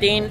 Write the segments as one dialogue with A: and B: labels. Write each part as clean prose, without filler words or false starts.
A: 3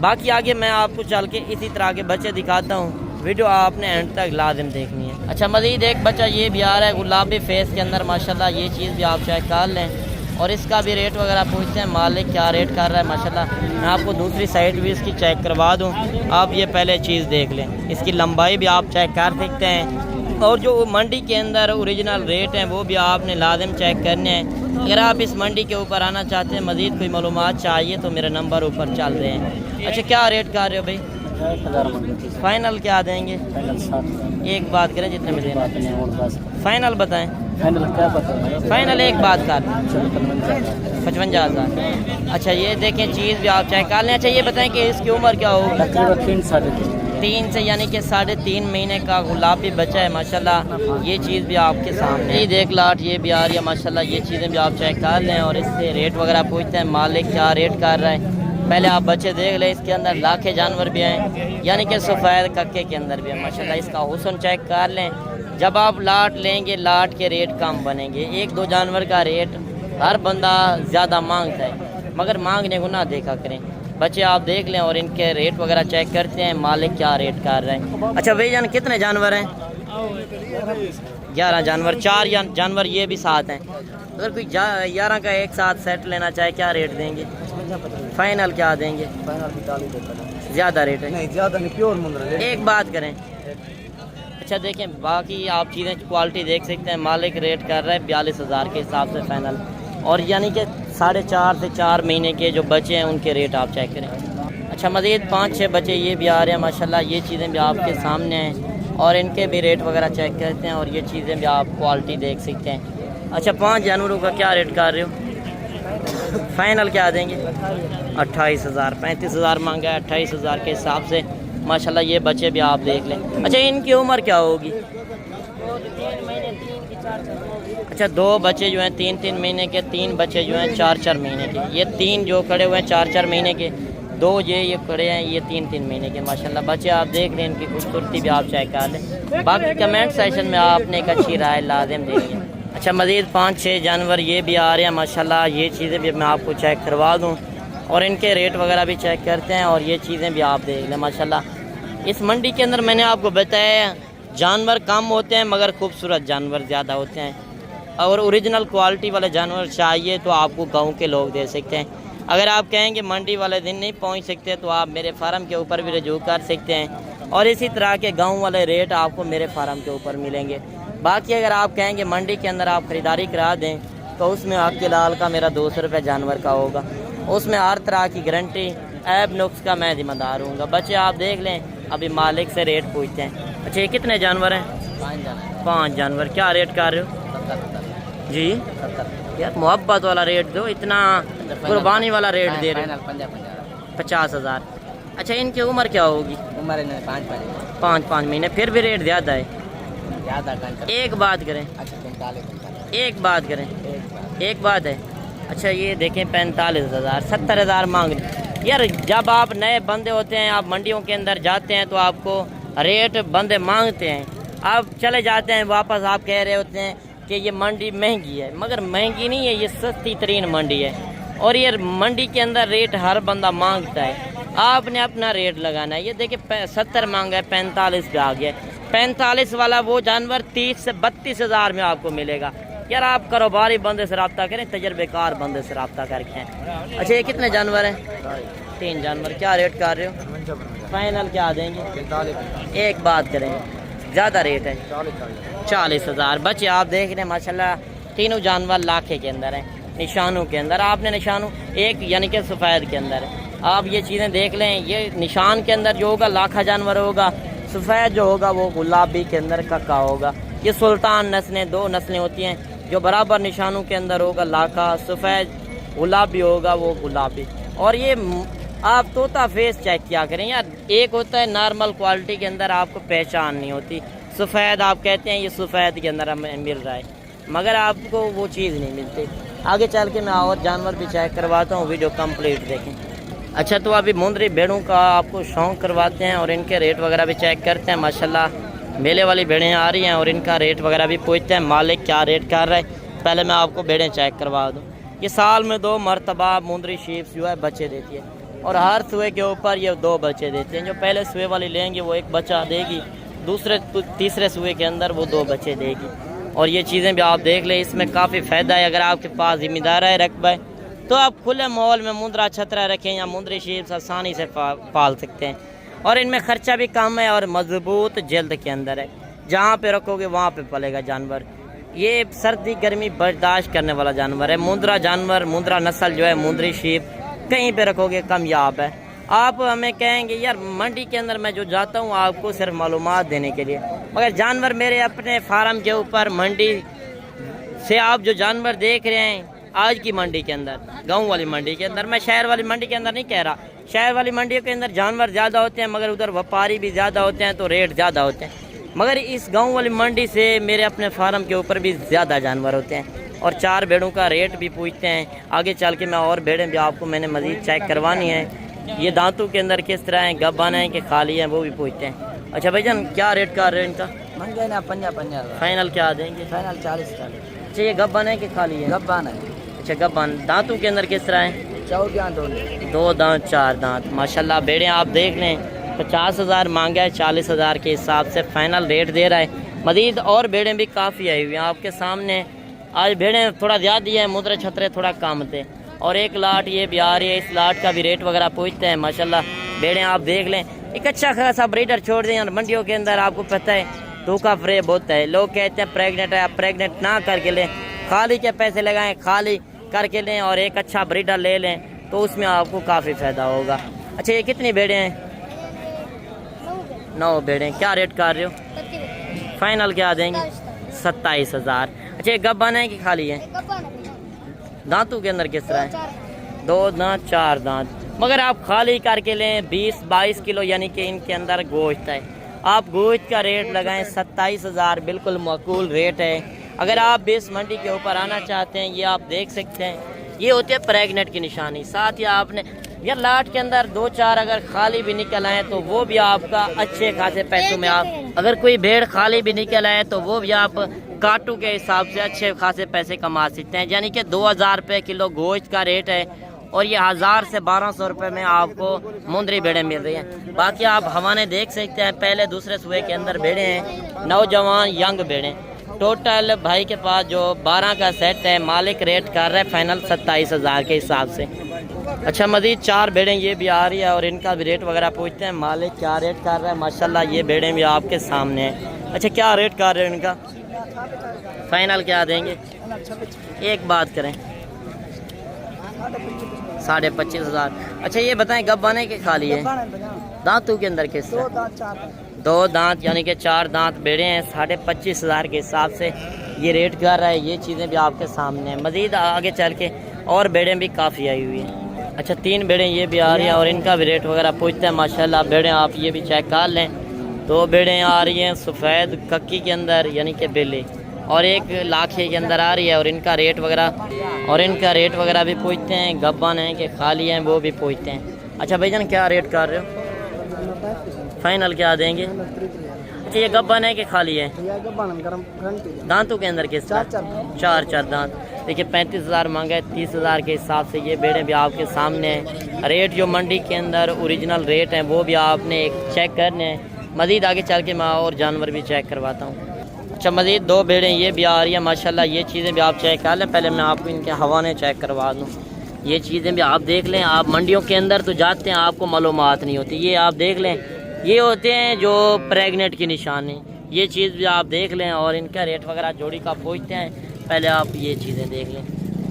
A: باقی آگے میں آپ کو چل کے اسی طرح کے بچے دکھاتا ہوں، ویڈیو آپ نے اینڈ تک لازم دیکھنی ہے۔ اچھا مزید ایک بچہ یہ بھی آ رہا ہے گلابی فیس کے اندر، ماشاءاللہ یہ چیز بھی آپ چیک کر لیں، اور اس کا بھی ریٹ وغیرہ پوچھتے ہیں مالک کیا ریٹ کر رہا ہے۔ ماشاءاللہ میں آپ کو دوسری سائڈ بھی اس کی چیک کروا دوں، آپ یہ پہلے چیز دیکھ لیں، اس کی لمبائی بھی آپ چیک کر سکتے ہیں، اور جو منڈی کے اندر اوریجنل ریٹ ہیں وہ بھی آپ نے لازم چیک کرنے ہیں۔ اگر آپ اس منڈی کے اوپر آنا چاہتے ہیں، مزید کوئی معلومات چاہیے تو میرے نمبر اوپر چل رہے ہیں۔ اچھا کیا ریٹ کر رہے ہو بھائی؟ فائنل کیا دیں گے؟ ایک بات کریں جتنے میں دینا، فائنل بتائیں، فائنل ایک بات کر 55,000۔ اچھا یہ دیکھیں چیز بھی آپ چیک کر لیں۔ اچھا یہ بتائیں کہ اس کی عمر کیا ہوگی؟ 3 سے یعنی کہ 3.5 مہینے کا گلابی بچہ ہے ماشاءاللہ، یہ چیز بھی آپ کے سامنے۔ یہ دیکھ لاٹ یہ بھی آ رہی ہے ماشاءاللہ، یہ چیزیں بھی آپ چیک کر لیں، اور اس سے ریٹ وغیرہ پوچھتے ہیں مالک کیا ریٹ کر رہا ہے۔ پہلے آپ بچے دیکھ لیں، اس کے اندر لاکھے جانور بھی ہیں، یعنی کہ سفید ککے کے اندر بھی ہے ماشاءاللہ، اس کا حسن چیک کر لیں۔ جب آپ لاٹ لیں گے لاٹ کے ریٹ کم بنیں گے، 1-2 جانور کا ریٹ ہر بندہ زیادہ مانگتا ہے، مگر مانگنے کو نہ دیکھا کریں۔ بچے آپ دیکھ لیں اور ان کے ریٹ وغیرہ چیک کرتے ہیں مالک کیا ریٹ کر رہے ہیں۔ اچھا بھائی جان کتنے جانور ہیں؟ 11 جانور، 4 جانور یہ بھی ساتھ ہیں۔ اگر کوئی 11 کا ایک ساتھ سیٹ لینا چاہے کیا ریٹ دیں گے؟ فائنل کیا دیں گے؟ زیادہ ریٹ ہے؟
B: نہیں زیادہ نہیں، پیور مندر ہے۔
A: ایک بات کریں۔ اچھا دیکھیں باقی آپ چیزیں کوالٹی دیکھ سکتے ہیں، مالک ریٹ کر رہا ہے 42,000 کے حساب سے فائنل، اور یعنی کہ 4.5 سے 4 مہینے کے جو بچے ہیں ان کے ریٹ آپ چیک کریں۔ اچھا مزید 5-6 بچے یہ بھی آ رہے ہیں ماشاءاللہ، یہ چیزیں بھی آپ کے سامنے ہیں، اور ان کے بھی ریٹ وغیرہ چیک کرتے ہیں، اور یہ چیزیں بھی آپ کوالٹی دیکھ سکتے ہیں۔ اچھا 5 جانوروں کا کیا ریٹ کر رہے ہو؟ فائنل کیا دیں گے؟ 28,000، 35,000 مانگا ہے 28,000 کے حساب سے ماشاءاللہ، یہ بچے بھی آپ دیکھ لیں۔ اچھا ان کی عمر کیا ہوگی؟ اچھا 2 بچے جو ہیں 3 مہینے کے، 3 بچے جو ہیں 4 مہینے کے، یہ 3 جو کھڑے ہوئے ہیں 4 مہینے کے، 2 یہ کھڑے ہیں یہ 3 مہینے کے ماشاءاللہ بچے آپ دیکھ لیں، ان کی خوبصورتی بھی آپ چیک کر لیں۔ باقی کمنٹ سیشن میں آپ نے ایک اچھی رائے لازم دینی ہے۔ اچھا مزید 5-6 جانور یہ بھی آ رہے ہیں ماشاءاللہ، یہ چیزیں بھی میں آپ کو چیک کروا دوں، اور ان کے ریٹ وغیرہ بھی چیک کرتے ہیں، اور یہ چیزیں بھی آپ دیکھ لیں ماشاءاللہ۔ اس منڈی کے اندر میں نے آپ کو بتایا جانور کم ہوتے ہیں مگر خوبصورت جانور زیادہ ہوتے ہیں، اور اوریجنل کوالٹی والے جانور چاہیے تو آپ کو گاؤں کے لوگ دے سکتے ہیں۔ اگر آپ کہیں گے منڈی والے دن نہیں پہنچ سکتے تو آپ میرے فارم کے اوپر بھی رجوع کر سکتے ہیں، اور اسی طرح کے گاؤں والے ریٹ آپ کو میرے فارم کے اوپر ملیں گے۔ باقی اگر آپ کہیں گے منڈی کے اندر آپ خریداری کرا دیں تو اس میں آپ کے لال کا میرا 200 روپے جانور کا ہوگا، اس میں ہر طرح کی گارنٹی عیب نقص کا میں ذمہ دار ہوں گا۔ بچے آپ دیکھ لیں، ابھی مالک سے ریٹ پوچھتے ہیں۔ اچھا یہ کتنے جانور ہیں؟ 5 جانور، کیا ریٹ کر رہے ہو؟ جی یار محبت والا ریٹ دو، اتنا قربانی والا ریٹ دے رہے ہیں 50,000۔ اچھا ان کی عمر کیا ہوگی؟
B: عمر
A: 5 مہینے، پھر بھی ریٹ زیادہ ہے۔ ایک بات کریں، ایک بات کریں، ایک بات ہے۔ اچھا یہ دیکھیں 45,000، 70,000 مانگ رہے یار۔ جب آپ نئے بندے ہوتے ہیں، آپ منڈیوں کے اندر جاتے ہیں تو آپ کو ریٹ بندے مانگتے ہیں، آپ چلے جاتے ہیں واپس، آپ کہہ رہے ہوتے ہیں کہ یہ منڈی مہنگی ہے، مگر مہنگی نہیں ہے، یہ سستی ترین منڈی ہے، اور یہ منڈی کے اندر ریٹ ہر بندہ مانگتا ہے، آپ نے اپنا ریٹ لگانا ہے۔ یہ دیکھیں 70 مانگا ہے، 45 پہ آ گیا ہے۔ 45 والا وہ جانور 30 سے 32,000 میں آپ کو ملے گا۔ یار آپ کاروباری بندے سے رابطہ کریں، تجربے کار بندے سے رابطہ کر کے۔ اچھا یہ کتنے جانور ہیں؟ 3 جانور، کیا ریٹ کر رہے ہو؟ فائنل کیا دیں گے؟ ایک بات کریں، زیادہ ریٹ ہے 40,000۔ بچے آپ دیکھ رہے ہیں ماشاءاللہ، تینوں جانور لاکھے کے اندر ہیں، نشانوں کے اندر۔ آپ نے نشانوں ایک یعنی کہ سفید کے اندر ہے، آپ یہ چیزیں دیکھ لیں۔ یہ نشان کے اندر جو ہوگا لاکھا جانور ہوگا، سفید جو ہوگا وہ گلابی کے اندر ککا ہوگا۔ یہ سلطان نسلیں 2 نسلیں ہوتی ہیں، جو برابر نشانوں کے اندر ہوگا لاکھا، سفید گلابی ہوگا وہ گلابی۔ اور یہ آپ طوطا فیس چیک کیا کریں یار، ایک ہوتا ہے نارمل کوالٹی کے اندر آپ کو پہچان نہیں ہوتی، سفید آپ کہتے ہیں یہ سفید کے اندر ہمیں مل رہا ہے، مگر آپ کو وہ چیز نہیں ملتی۔ آگے چل کے میں اور جانور بھی چیک کرواتا ہوں، ویڈیو کمپلیٹ دیکھیں۔ اچھا تو ابھی مندری بھیڑوں کا آپ کو شوق کرواتے ہیں، اور ان کے ریٹ وغیرہ بھی چیک کرتے ہیں ماشاءاللہ۔ میلے والی بھیڑیں آ رہی ہیں، اور ان کا ریٹ وغیرہ بھی پوچھتے ہیں مالک کیا ریٹ کر رہا ہے۔ پہلے میں آپ کو بھیڑیں چیک کروا دوں۔ یہ سال میں 2 مرتبہ مندری شیپ جو ہے بچے دیتی ہے، اور ہر سوئے کے اوپر یہ 2 بچے دیتے ہیں. جو پہلے سوئے والی لیں گے وہ 1 بچہ دے گی, تیسرے سوئے کے اندر وہ 2 بچے دے گی. اور یہ چیزیں بھی آپ دیکھ لیں, اس میں کافی فائدہ ہے. اگر آپ کے پاس ذمہ دار ہے رقبہ ہے تو آپ کھلے ماحول میں مندرا چھترا رکھیں یا مندری شیپ آسانی سے پال سکتے ہیں. اور ان میں خرچہ بھی کم ہے اور مضبوط جلد کے اندر ہے. جہاں پہ رکھو گے وہاں پہ پلے گا جانور. یہ سردی گرمی برداشت کرنے والا جانور ہے. مندرا جانور, مندرا نسل جو ہے مندری شیپ, کہیں پہ رکھو گے کامیاب ہے. آپ ہمیں کہیں گے یار منڈی کے اندر میں جو جاتا ہوں آپ کو صرف معلومات دینے کے لیے, مگر جانور میرے اپنے فارم کے اوپر منڈی سے آپ جو جانور دیکھ رہے ہیں آج کی منڈی کے اندر, گاؤں والی منڈی کے اندر, میں شہر والی منڈی کے اندر نہیں کہہ رہا. شہر والی منڈیوں کے اندر جانور زیادہ ہوتے ہیں مگر ادھر وپاری بھی زیادہ ہوتے ہیں تو ریٹ زیادہ ہوتے ہیں. مگر اس گاؤں والی منڈی سے میرے اپنے فارم کے اوپر بھی زیادہ جانور ہوتے ہیں. اور 4 بھیڑوں کا ریٹ بھی پوچھتے ہیں. آگے چل کے میں اور بھیڑیں بھی آپ کو میں نے مزید چیک کروانی ہے. یہ دانتوں کے اندر کس طرح ہیں, گبان ہیں کہ خالی ہیں, وہ بھی پوچھتے ہیں. اچھا بھائی جان کیا ریٹ کر رہے ہیں ان کا؟
B: مہنگے نا 50
A: فائنل کیا دیں گے؟
B: فائنل 40.
A: اچھا یہ گبان ہے کہ خالی ہے؟
B: گبان ہے.
A: اچھا گبان. دانتوں کے اندر کس طرح ہیں؟
B: 2
A: دانت 4 دانت. ماشاءاللہ بھیڑیں آپ دیکھ لیں 50,000 مانگا ہے, 40,000 کے حساب سے فائنل ریٹ دے رہا ہے. مزید اور بھیڑیں بھی کافی آئی ہوئی ہیں آپ کے سامنے. آج بھیڑیں تھوڑا زیادہ ہی ہیں, مدرے چھترے تھوڑا کم تھے. اور ایک لاٹ یہ بھی آ رہی ہے, اس لاٹ کا بھی ریٹ وغیرہ پوچھتے ہیں. ماشاءاللہ بھیڑیں آپ دیکھ لیں. ایک اچھا خاصا بریڈر چھوڑ دیں. اور منڈیوں کے اندر آپ کو پتہ ہے دھوکا فریب ہوتا ہے. لوگ کہتے ہیں پریگنٹ ہے, آپ پریگنٹ نہ کر کے لیں, خالی کے پیسے لگائیں, خالی کر کے لیں اور ایک اچھا بریڈر لے لیں تو اس میں آپ کو کافی فائدہ ہوگا. اچھا یہ کتنی بھیڑیں ہیں؟ 9 بھیڑیں. کیا ریٹ کر رہے ہو؟ فائنل کیا دیں گے؟ 27,000. اچھا یہ گبان ہے کہ خالی ہے؟ دانتوں کے اندر کس طرح ہے؟ 2 دانت 4 دانت. مگر آپ خالی کر کے لیں 20-22 کلو, یعنی کہ ان کے اندر گوشت ہے. آپ گوشت کا ریٹ لگائیں 27,000, بالکل معقول ریٹ ہے. اگر آپ بیس منڈی کے اوپر آنا چاہتے ہیں, یہ آپ دیکھ سکتے ہیں, یہ ہوتی ہے پریگنٹ کی نشانی. ساتھ ہی آپ نے یہ لاٹ کے اندر 2-4 اگر خالی بھی نکل آئے تو وہ بھی آپ کا اچھے خاصے پیسوں میں, آپ اگر کوئی بھیڑ خالی بھی نکل آئے تو وہ بھی آپ کاٹو کے حساب سے اچھے خاصے پیسے کما سکتے ہیں. یعنی کہ 2,000 روپے کلو گوشت کا ریٹ ہے اور یہ 1,000 سے 1,200 روپے میں آپ کو مندری بھیڑیں مل رہی ہیں. باقی آپ حوانے دیکھ سکتے ہیں, پہلے دوسرے صوبے کے اندر بھیڑیں ہیں, نوجوان ینگ بھیڑیں. ٹوٹل بھائی کے پاس جو 12 کا سیٹ ہے, مالک ریٹ کر رہا ہے فائنل 27,000 کے حساب سے. اچھا مزید 4 بھیڑیں یہ بھی آ رہی ہے اور ان کا بھی ریٹ وغیرہ پوچھتے ہیں, مالک کیا ریٹ کر رہا ہے. ماشاءاللہ یہ بھیڑیں بھی آپ کے سامنے ہیں. اچھا کیا ریٹ کر رہے ہیں ان کا؟ فائنل کیا دیں گے؟ ایک بات کریں 25,500. اچھا یہ بتائیں گبانے کے خالی ہے؟ دانتوں کے اندر کس طرح؟ 2 دانت یعنی کہ 4 دانت بھیڑیں ہیں. 25,500 کے حساب سے یہ ریٹ کر رہا ہے. یہ چیزیں بھی آپ کے سامنے ہیں. مزید آگے چل کے اور بھیڑیں بھی کافی آئی ہوئی ہیں. اچھا 3 بھیڑیں یہ بھی آ رہی ہیں اور ان کا بھی ریٹ وغیرہ پوچھتے ہیں. ماشاءاللہ بھیڑیں آپ یہ بھی چیک کر لیں. 2 بھیڑیں آ رہی ہیں سفید ککی کے اندر یعنی کہ بلی, اور ایک لاکھے کے اندر آ رہی ہے. اور ان کا ریٹ وغیرہ بھی پوچھتے ہیں. گبان ہیں کہ خالی ہیں وہ بھی پوچھتے ہیں. اچھا بھائی جان کیا ریٹ کر رہے ہو؟ فائنل کیا دیں گے؟ اچھا یہ گبان ہے کہ خالی ہے؟ دانتوں کے اندر کس طرح؟ 4 دانت. دیکھیے 35,000 مانگا ہے. 30,000 کے حساب سے یہ بھیڑیں بھی آپ کے سامنے ہیں. ریٹ جو منڈی کے اندر اوریجنل ریٹ ہیں وہ بھی آپ نے ایک چیک کرنے ہیں. مزید آگے چل کے میں اور جانور بھی چیک کرواتا ہوں. اچھا مزید 2 بھیڑیں یہ بھی آ رہی ہیں. ماشاءاللہ یہ چیزیں بھی آپ چیک کر لیں. پہلے میں آپ کو ان کے حوانے چیک کروا دوں. یہ چیزیں بھی آپ دیکھ لیں. آپ منڈیوں کے اندر تو جاتے ہیں آپ کو معلومات نہیں ہوتی. یہ آپ دیکھ لیں, یہ ہوتے ہیں جو پریگنٹ کی نشانی. یہ چیز بھی آپ دیکھ لیں اور ان کا ریٹ وغیرہ جوڑی کا پوچھتے ہیں. پہلے آپ یہ چیزیں دیکھ لیں.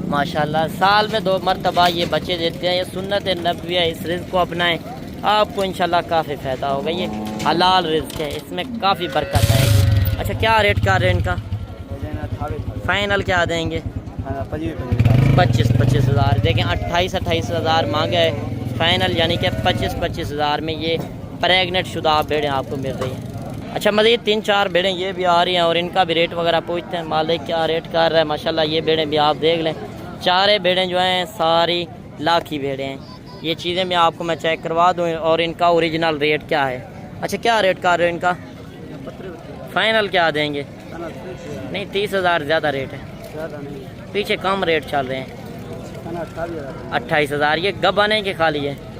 A: ماشاءاللہ سال میں 2 مرتبہ یہ بچے دیتے ہیں. یہ سنت نبوی ہے. اس رزق کو اپنائیں, آپ کو انشاءاللہ کافی فائدہ ہوگا. یہ حلال رزق ہے, اس میں کافی برکت آئے گی. اچھا کیا ریٹ کر رہے ہیں ان کا؟ فائنل کیا دیں گے؟ 25,000. دیکھیں 28,000 مانگا ہے. فائنل یعنی کہ 25,000 میں یہ پریگنٹ شدہ بھیڑیں آپ کو مل رہی ہیں. اچھا مزید 3-4 بھیڑیں یہ بھی آ رہی ہیں اور ان کا بھی ریٹ وغیرہ پوچھتے ہیں. مالک کیا ریٹ کر رہا ہے؟ ماشاءاللہ یہ بھیڑیں بھی آپ دیکھ لیں. 4 بھیڑیں جو ہیں ساری لاکھی بھیڑیں ہیں. یہ چیزیں میں آپ کو میں چیک کروا دوں اور ان کا اوریجنل ریٹ کیا ہے. اچھا کیا ریٹ کر رہے ہیں ان کا؟ فائنل کیا دیں گے؟ نہیں 30,000 زیادہ ریٹ ہے, پیچھے کم ریٹ چل رہے ہیں. 28,000. یہ گبان ہے کہ خالی ہے؟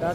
B: 4